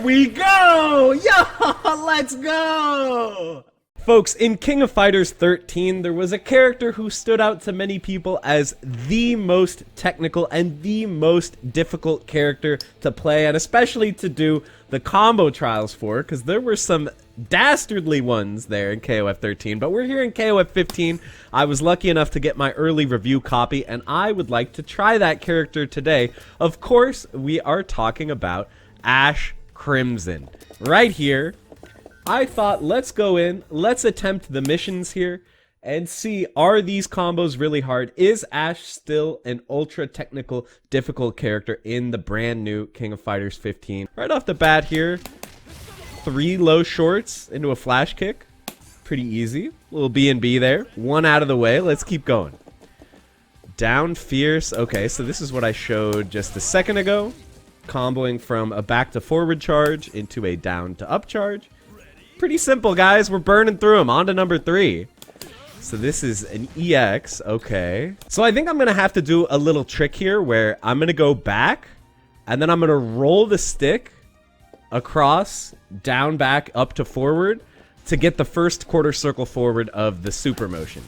we go! Yo, let's go! Folks, in King of Fighters 13, there was a character who stood out to many people as the most technical and the most difficult character to play, and especially to do the combo trials for, because there were some dastardly ones there in KoF 13, but we're here in KoF 15. I was lucky enough to get my early review copy, and I would like to try that character today. Of course, we are talking about Ash Crimson. Right here, I thought, let's go in, let's attempt the missions here, and see, are these combos really hard? Is Ash still an ultra technical, difficult character in the brand new King of Fighters 15? Right off the bat here, 3 low shorts into a flash kick. Pretty easy. Little B&B there. 1 out of the way. Let's keep going. Down fierce. Okay, so this is what I showed just a second ago. Comboing from a back to forward charge into a down to up charge. Pretty simple, guys. We're burning through them. On to number 3. So this is an EX. Okay. So I think I'm going to have to do a little trick here where I'm going to go back and then I'm going to roll the stick across, down, back, up to forward to get the first quarter circle forward of the super motion.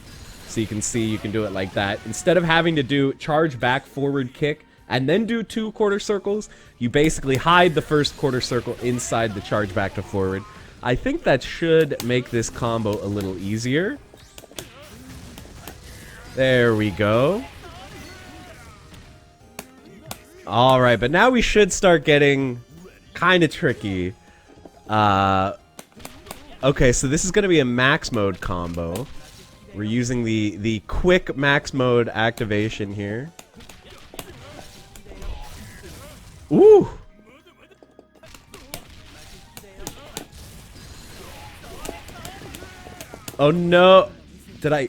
So you can see you can do it like that. Instead of having to do charge back, forward kick, and then do 2 quarter circles, you basically hide the first quarter circle inside the charge back to forward. I think that should make this combo a little easier. There we go. Alright, but now we should start getting kind of tricky. Okay, so this is going to be a max mode combo. We're using the quick max mode activation here. Ooh! Oh no! Did I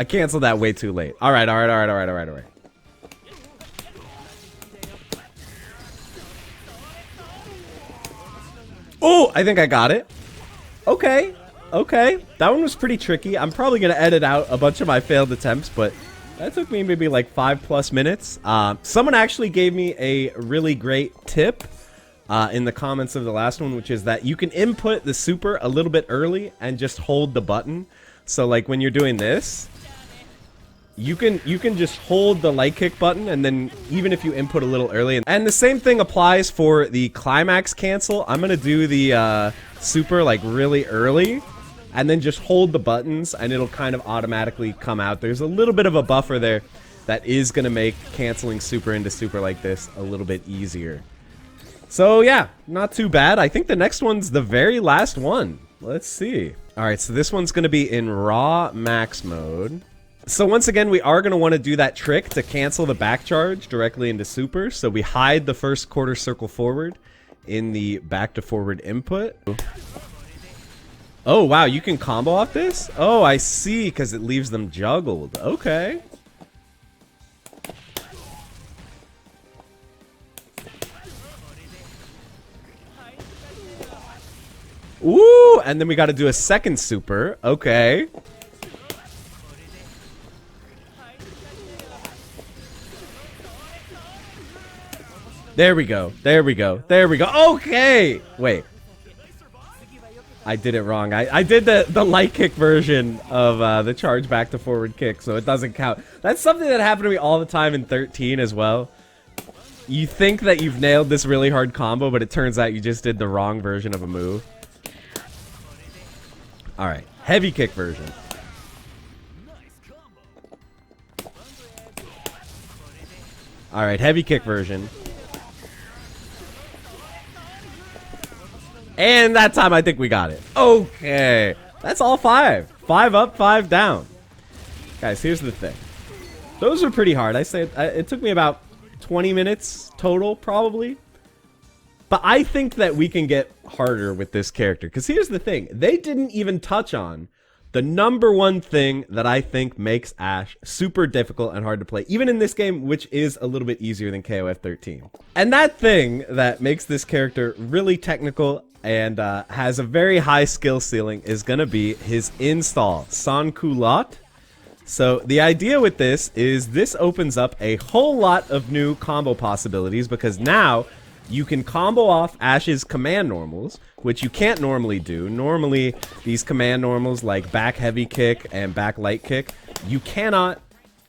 canceled that way too late. Alright. Oh, I think I got it. Okay. That one was pretty tricky. I'm probably going to edit out a bunch of my failed attempts, but that took me maybe like 5+ minutes. Someone actually gave me a really great tip in the comments of the last one, which is that you can input the super a little bit early and just hold the button. So like when you're doing this, you can just hold the light kick button, and then even if you input a little early, and the same thing applies for the climax cancel. I'm gonna do the super like really early, and then just hold the buttons, and it'll kind of automatically come out. There's a little bit of a buffer there that is gonna make canceling super into super like this a little bit easier. So yeah, not too bad. I think the next one's the very last one. Let's see. All right, so this one's gonna be in raw max mode. So once again, we are going to want to do that trick to cancel the back charge directly into super. So we hide the first quarter circle forward in the back to forward input. Oh, wow, you can combo off this? Oh, I see, because it leaves them juggled. Okay. Ooh, and then we got to do a second super. Okay. There we go. Okay! Wait. I did it wrong. I did the light kick version of the charge back to forward kick, so it doesn't count. That's something that happened to me all the time in 13 as well. You think that you've nailed this really hard combo, but it turns out you just did the wrong version of a move. Alright, heavy kick version. Alright, heavy kick version. And that time I think we got it. Okay. That's all 5. 5 up, 5 down. Guys, here's the thing. Those were pretty hard. I say it took me about 20 minutes total, probably. But I think that we can get harder with this character. Because here's the thing. They didn't even touch on the #1 thing that I think makes Ash super difficult and hard to play, even in this game, which is a little bit easier than KoF 13. And that thing that makes this character really technical and has a very high skill ceiling is going to be his install, Sans Culottes. So the idea with this is this opens up a whole lot of new combo possibilities, because now you can combo off Ash's command normals, which you can't normally do. Normally, these command normals like back heavy kick and back light kick, you cannot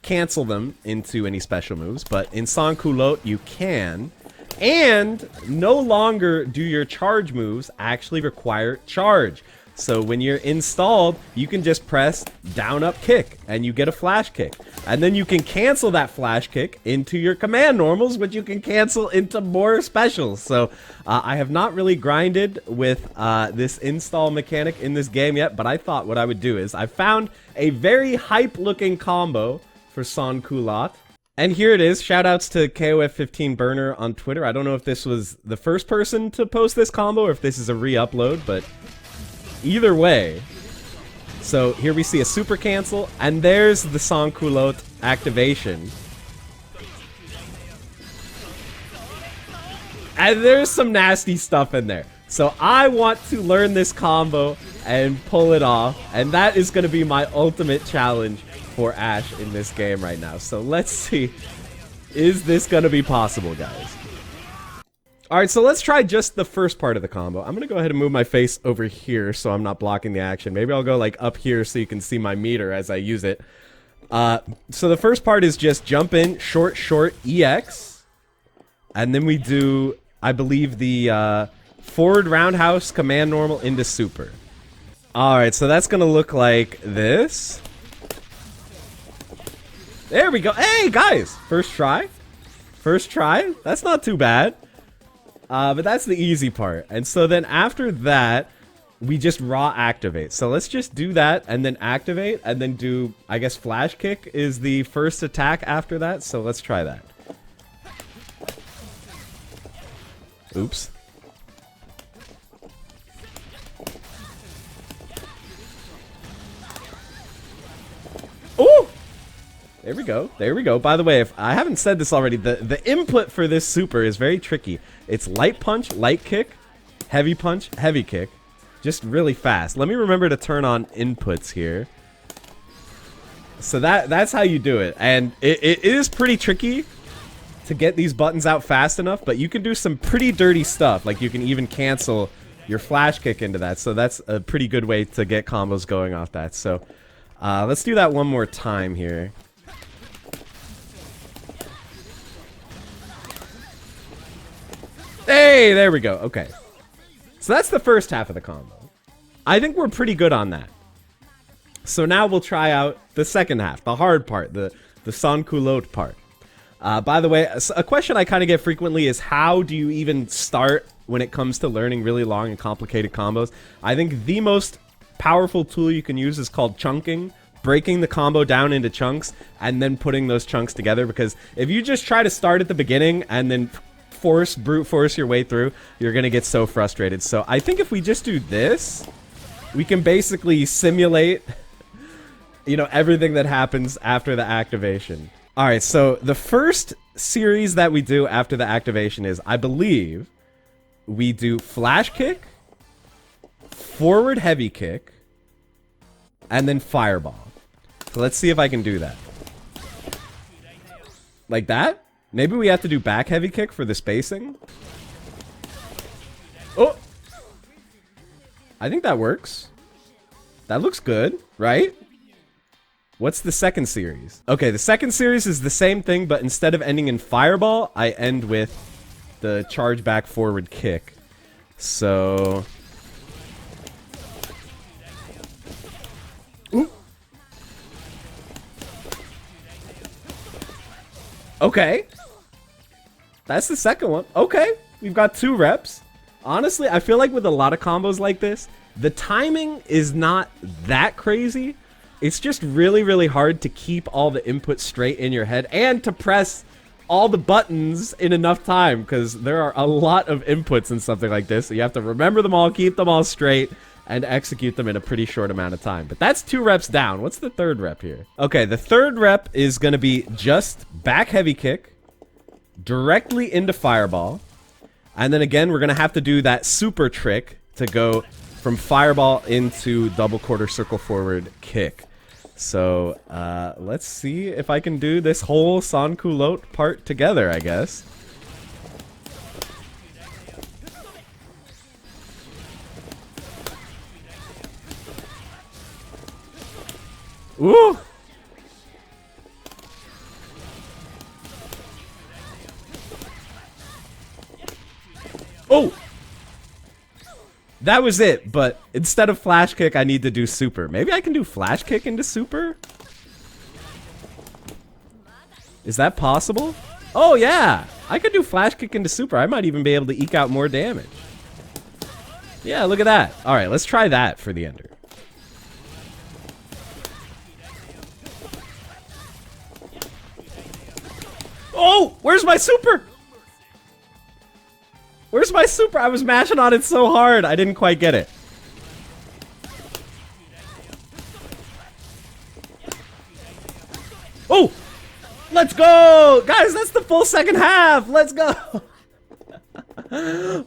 cancel them into any special moves, but in Sans Culottes, you can. And no longer do your charge moves actually require charge. So when you're installed, you can just press down up kick and you get a flash kick. And then you can cancel that flash kick into your command normals, which you can cancel into more specials. So I have not really grinded with this install mechanic in this game yet, but I thought what I would do is I found a very hype looking combo for Sans Culottes. And here it is. Shoutouts to KoF15 Burner on Twitter. I don't know if this was the first person to post this combo or if this is a re-upload, but either way. So here we see a super cancel, and there's the Sans Culottes activation. And there's some nasty stuff in there. So I want to learn this combo and pull it off, and that is going to be my ultimate challenge for Ash in this game right now. So let's see, is this going to be possible, guys? Alright, so let's try just the first part of the combo. I'm going to go ahead and move my face over here so I'm not blocking the action. Maybe I'll go like up here so you can see my meter as I use it. So the first part is just jump in, short, EX. And then we do, I believe, the forward roundhouse command normal into super. Alright, so that's going to look like this. There we go. Hey, guys! First try. First try. That's not too bad. But that's the easy part. And so then after that, we just raw activate. So let's just do that and then activate and then do, I guess, flash kick is the first attack after that. So let's try that. Oops. Ooh! There we go. There we go. By the way, if I haven't said this already, the input for this super is very tricky. It's light punch, light kick, heavy punch, heavy kick. Just really fast. Let me remember to turn on inputs here. So that's how you do it. And it is pretty tricky to get these buttons out fast enough, but you can do some pretty dirty stuff. Like you can even cancel your flash kick into that. So that's a pretty good way to get combos going off that. So let's do that one more time here. Hey, there we go. Okay. So that's the first half of the combo. I think we're pretty good on that. So now we'll try out the second half, the hard part, the Sans Culottes part. By the way, a question I kind of get frequently is how do you even start when it comes to learning really long and complicated combos? I think the most powerful tool you can use is called chunking, breaking the combo down into chunks and then putting those chunks together, because if you just try to start at the beginning and then brute force your way through, you're gonna get so frustrated. So I think if we just do this, we can basically simulate, you know, everything that happens after the activation. All right, so the first series that we do after the activation is, I believe, we do flash kick, forward heavy kick, and then fireball. So let's see if I can do that. Like that? Maybe we have to do back heavy kick for the spacing. Oh! I think that works. That looks good, right? What's the second series? Okay, the second series is the same thing, but instead of ending in fireball, I end with the charge back forward kick. So... Ooh. Okay. That's the second one. Okay. We've got 2 reps. Honestly, I feel like with a lot of combos like this, the timing is not that crazy. It's just really, really hard to keep all the inputs straight in your head and to press all the buttons in enough time, because there are a lot of inputs in something like this. So you have to remember them all, keep them all straight, and execute them in a pretty short amount of time. But that's 2 reps down. What's the third rep here? Okay, the third rep is going to be just back heavy kick, directly into fireball. And then again, we're going to have to do that super trick to go from fireball into double quarter circle forward kick. So let's see if I can do this whole Sans Culottes part together, I guess. Ooh! Oh! That was it, but instead of flash kick, I need to do super. Maybe I can do flash kick into super? Is that possible? Oh, yeah! I could do flash kick into super. I might even be able to eke out more damage. Yeah, look at that. Alright, let's try that for the ender. Oh! Where's my super? Where's my super? I was mashing on it so hard. I didn't quite get it. Oh! Let's go! Guys, that's the full second half! Let's go!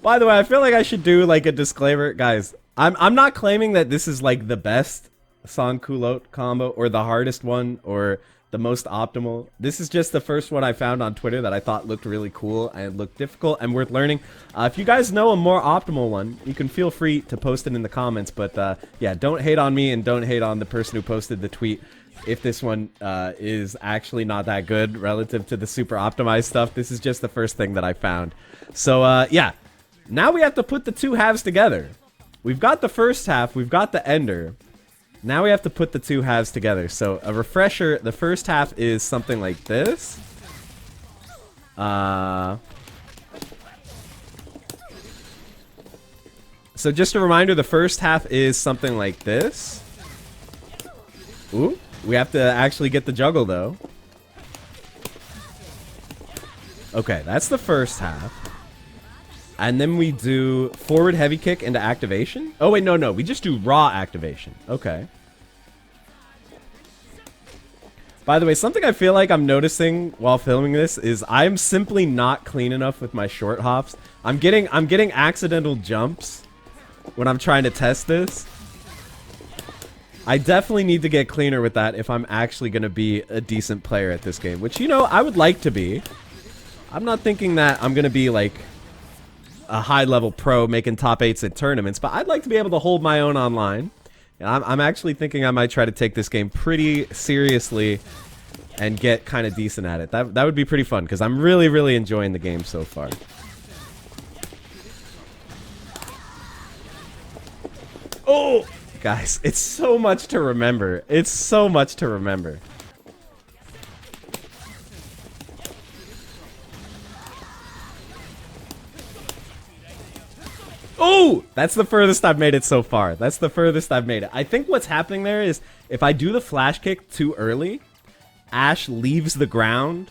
By the way, I feel like I should do like a disclaimer. Guys, I'm not claiming that this is like the best Sans Culottes combo or the hardest one or the most optimal. This is just the first one I found on Twitter that I thought looked really cool and looked difficult and worth learning. If you guys know a more optimal one, you can feel free to post it in the comments. But yeah, don't hate on me and don't hate on the person who posted the tweet. If this one is actually not that good relative to the super optimized stuff, this is just the first thing that I found. So yeah, now we have to put the two halves together. We've got the first half, we've got the ender. Now we have to put the two halves together. So a refresher, the first half is something like this. So just a reminder, the first half is something like this. Ooh, we have to actually get the juggle though. Okay, that's the first half. And then we do forward heavy kick into activation. Oh, wait, no. We just do raw activation. Okay. By the way, something I feel like I'm noticing while filming this is I'm simply not clean enough with my short hops. I'm getting accidental jumps when I'm trying to test this. I definitely need to get cleaner with that if I'm actually going to be a decent player at this game. Which, you know, I would like to be. I'm not thinking that I'm going to be, like, a high-level pro making top 8s at tournaments, but I'd like to be able to hold my own online. And I'm actually thinking I might try to take this game pretty seriously and get kind of decent at it. That would be pretty fun, because I'm really, really enjoying the game so far. Oh! Guys, it's so much to remember. It's so much to remember. Oh! That's the furthest I've made it so far. That's the furthest I've made it. I think what's happening there is if I do the flash kick too early, Ash leaves the ground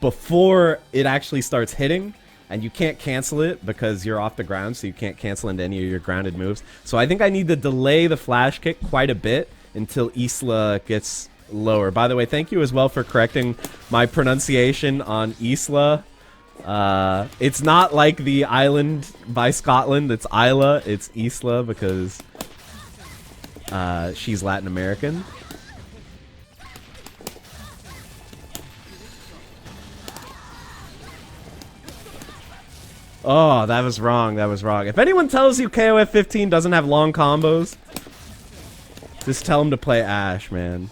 before it actually starts hitting, and you can't cancel it because you're off the ground, so you can't cancel into any of your grounded moves. So I think I need to delay the flash kick quite a bit until Isla gets lower. By the way, thank you as well for correcting my pronunciation on Isla. It's not like the island by Scotland. It's Isla. It's Isla because she's Latin American. Oh, that was wrong. That was wrong. If anyone tells you KoF15 doesn't have long combos, just tell them to play Ash, man.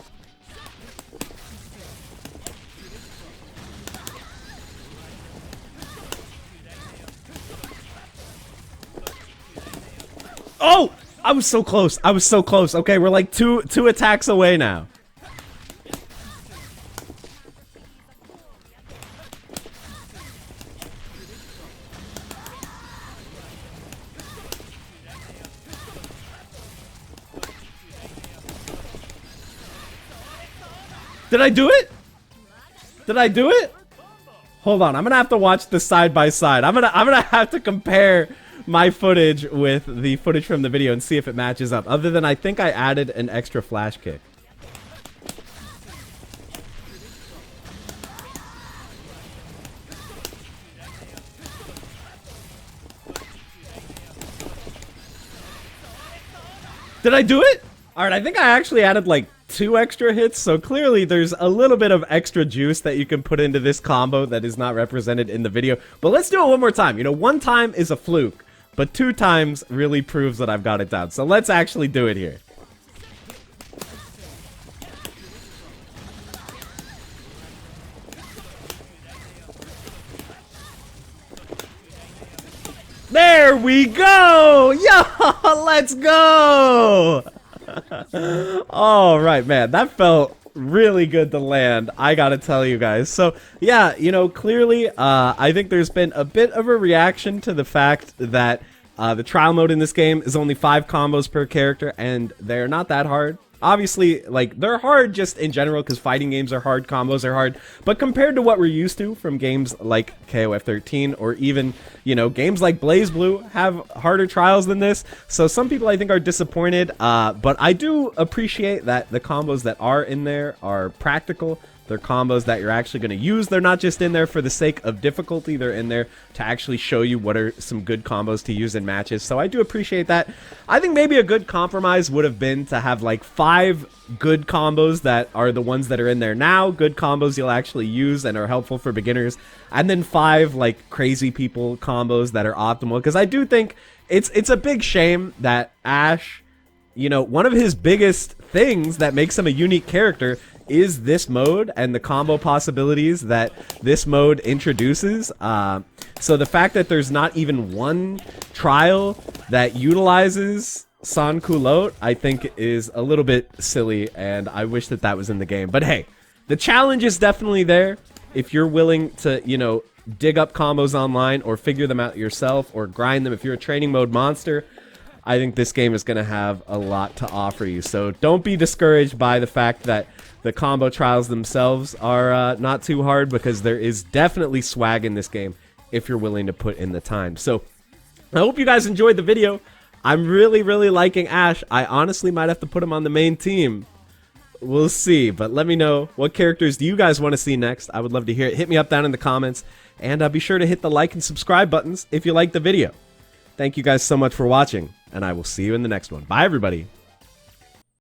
Oh! I was so close. I was so close. Okay, we're like two attacks away now. Did I do it? Did I do it? Hold on, I'm gonna have to watch this side by side. I'm gonna have to compare my footage with the footage from the video and see if it matches up. Other than I think I added an extra flash kick. Did I do it? Alright, I think I actually added like 2 extra hits, so clearly there's a little bit of extra juice that you can put into this combo that is not represented in the video. But let's do it one more time. You know, 1 time is a fluke, but 2 times really proves that I've got it down. So let's actually do it here. There we go! Yeah, let's go! All right, man, that felt really good to land, I gotta tell you guys. So yeah, you know, clearly I think there's been a bit of a reaction to the fact that the trial mode in this game is only 5 combos per character, and they're not that hard. Obviously, like, they're hard just in general because fighting games are hard, combos are hard, but compared to what we're used to from games like KoF13 or even, you know, games like BlazBlue have harder trials than this. So some people I think are disappointed, but I do appreciate that the combos that are in there are practical. They're combos that you're actually going to use. They're not just in there for the sake of difficulty. They're in there to actually show you what are some good combos to use in matches. So I do appreciate that. I think maybe a good compromise would have been to have like 5 good combos that are the ones that are in there now. Good combos you'll actually use and are helpful for beginners. And then 5 like crazy people combos that are optimal. Because I do think it's a big shame that Ash, you know, one of his biggest things that makes him a unique character is this mode and the combo possibilities that this mode introduces. So the fact that there's not even one trial that utilizes Sans Culottes, I think is a little bit silly, and I wish that that was in the game. But hey, the challenge is definitely there. If you're willing to, you know, dig up combos online or figure them out yourself or grind them, if you're a training mode monster, I think this game is going to have a lot to offer you. So don't be discouraged by the fact that the combo trials themselves are not too hard, because there is definitely swag in this game if you're willing to put in the time. So I hope you guys enjoyed the video. I'm really liking Ash. I honestly might have to put him on the main team. We'll see, but let me know what characters do you guys want to see next. I would love to hear it. Hit me up down in the comments, and be sure to hit the like and subscribe buttons if you liked the video. Thank you guys so much for watching, and I will see you in the next one. Bye, everybody.